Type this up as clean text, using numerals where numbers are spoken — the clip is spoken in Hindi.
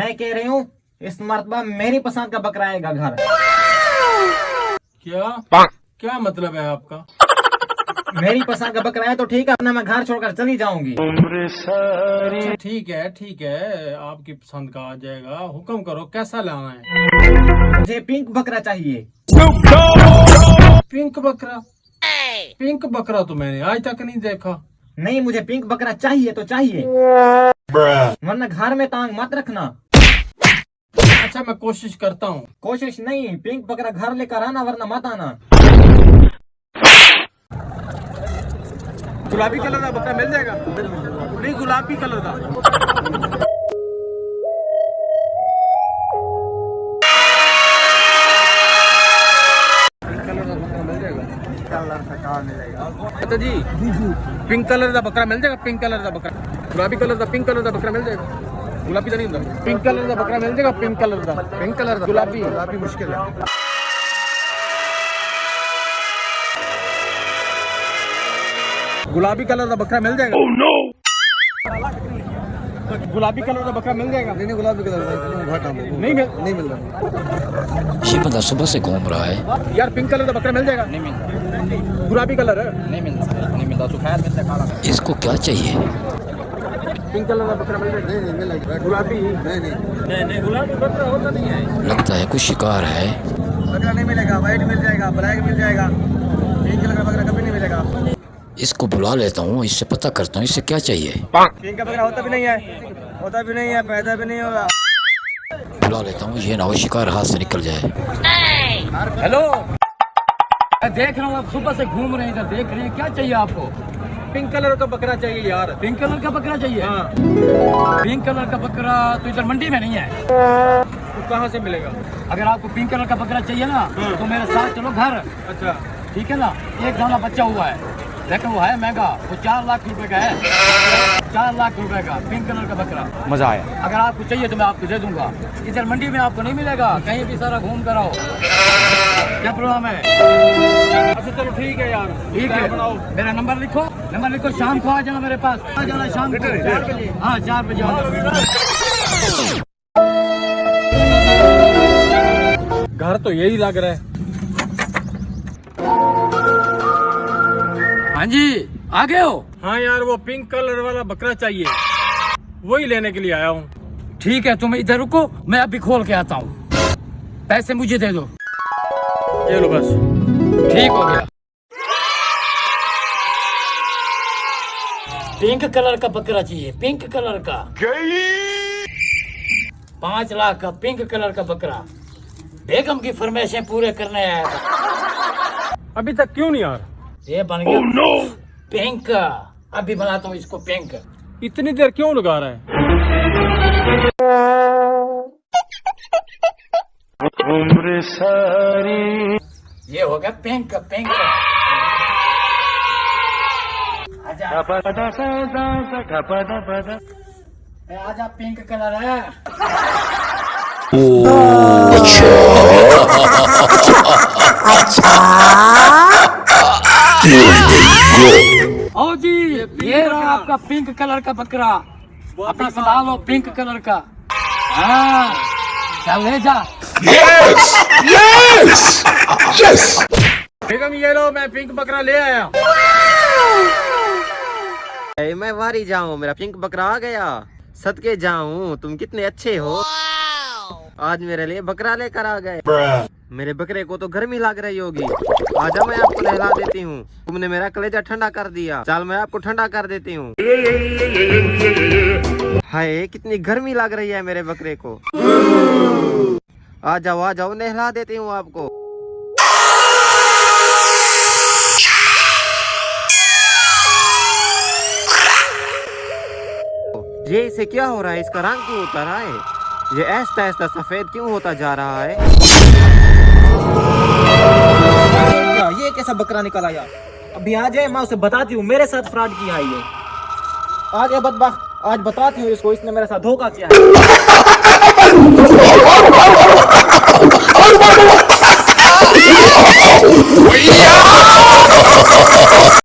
मैं कह रही हूँ इस मर्तबा मेरी पसंद का बकरा आएगा घर। क्या क्या मतलब है आपका? मेरी पसंद का बकरा है तो ठीक है, अपना मैं घर छोड़कर चली जाऊंगी। अच्छा ठीक है, आपकी पसंद का आ जाएगा। हुक्म करो, कैसा लाना है? मुझे पिंक बकरा चाहिए। पिंक बकरा? पिंक बकरा तो मैंने आज तक नहीं देखा। नहीं, मुझे पिंक बकरा चाहिए तो चाहिए, वरना घर में टांग मत रखना। अच्छा मैं कोशिश करता हूँ। कोशिश नहीं, पिंक बकरा घर लेकर आना वरना मत आना। गुलाबी कलर का बकरा मिल जाएगा? नहीं, गुलाबी कलर का। अच्छा जी, पिंक कलर का बकरा मिल जाएगा? पिंक कलर का बकरा, गुलाबी कलर का, पिंक कलर का बकरा मिल जाएगा? गुलाबी तो नहीं होता। पिंक कलर का बकरा मिल जाएगा? पिंक कलर का, पिंक कलर का, गुलाबी मुश्किल है। गुलाबी कलर का बकरा मिल जाएगा? गुलाबी कलर का बकरा मिल जाएगा? नहीं, गुलाबी कलर का नहीं मिल रहा। ये बंदा सुबह से घूम रहा है यार, पिंक कलर का बकरा मिल जाएगा? नहीं मिलता। गुलाबी कलर है? नहीं मिलता। तो खैर मिलता काला। इसको क्या चाहिए? पिंक कलर का बकरा मिल जाएगा? नहीं मिलेगा। गुलाबी? नहीं, गुलाबी बकरा होता नहीं है। लगता है कुछ शिकार है। बकरा नहीं मिलेगा। व्हाइट मिल जाएगा, ब्लैक मिल जाएगा, पिंक कलर का बकरा कभी नहीं मिलेगा। इसको बुला लेता हूँ, इससे पता करता हूँ इससे क्या चाहिए। पिंक का बकरा होता भी नहीं है, पैदा भी नहीं होगा। बुला लेता हूँ, ये ना हो शिकार हाथ से निकल जाए। हेलो, मैं देख रहा हूँ आप सुबह से घूम रहे हैं, इधर देख रहे हैं, क्या चाहिए आपको? पिंक कलर का बकरा चाहिए यार। पिंक कलर का बकरा चाहिए? हाँ। पिंक कलर का बकरा तो इधर मंडी में नहीं है। तो कहाँ से मिलेगा? अगर आपको पिंक कलर का बकरा चाहिए ना तो मेरे साथ चलो घर। अच्छा ठीक है ना? एक दाना बच्चा हुआ है, लेकिन वो है महंगा, वो 4 लाख रुपए का है। 4 लाख रुपए का पिंक कलर का बकरा। मजा आया। अगर आपको चाहिए तो मैं आपको दे दूंगा। इधर मंडी में आपको नहीं मिलेगा, कहीं भी सारा घूम कर आओ। क्या प्रॉब्लम है? अच्छा चलो ठीक है यार। ठीक है, मेरा नंबर लिखो, शाम को आ जाना मेरे पास। आ जाना शाम को 4 बजे। हाँ 4 बजे आ जाना। घर तो यही लग रहा है। हाँ जी, आ गए हो? हाँ यार, वो पिंक कलर वाला बकरा चाहिए, वही लेने के लिए आया हूँ। ठीक है, तुम इधर रुको, मैं अभी खोल के आता हूँ। पैसे मुझे दे दो। ये लो बस। ठीक हो गया। पिंक कलर का बकरा चाहिए, पिंक कलर का। 5 लाख का पिंक कलर का बकरा। बेगम की फरमाइशें पूरे करने आया था। अभी तक क्यों नहीं यार? ये बन गया पिंक। अभी बनाता हूँ इसको पिंक। इतनी देर क्यों लगा रहा है? उम्र सारी। ये हो गया पिंक। आजा पिंक कलर है। ओ जी, ये रहा आपका पिंक कलर का बकरा। अपना संभालो, पिंक कलर का। हाँ, चल ले जा। बेगम ये लो, मैं पिंक बकरा ले आया। मैं वारी जाऊं, मेरा पिंक बकरा आ गया। सदके जाऊं, तुम कितने अच्छे हो। आज मेरे लिए बकरा लेकर आ गए। मेरे बकरे को तो गर्मी लग रही होगी। आजा, मैं आपको नहला देती हूँ। तुमने मेरा कलेजा ठंडा कर दिया। चल मैं आपको ठंडा कर देती हूँ। हाय, कितनी गर्मी लग रही है मेरे बकरे को। आ जाओ, नहला देती हूँ आपको। ये इसे क्या हो रहा है? इसका रंग क्यों उतर रहा है? ये ऐसा ऐसा सफेद क्यों होता जा रहा है? ये कैसा बकरा निकल आया? अभी आ जाए, मैं उसे बताती हूँ मेरे साथ फ्रॉड किया है ये। आ गया बदबख्त, आज बताती हूँ इसको, इसने मेरे साथ धोखा किया है।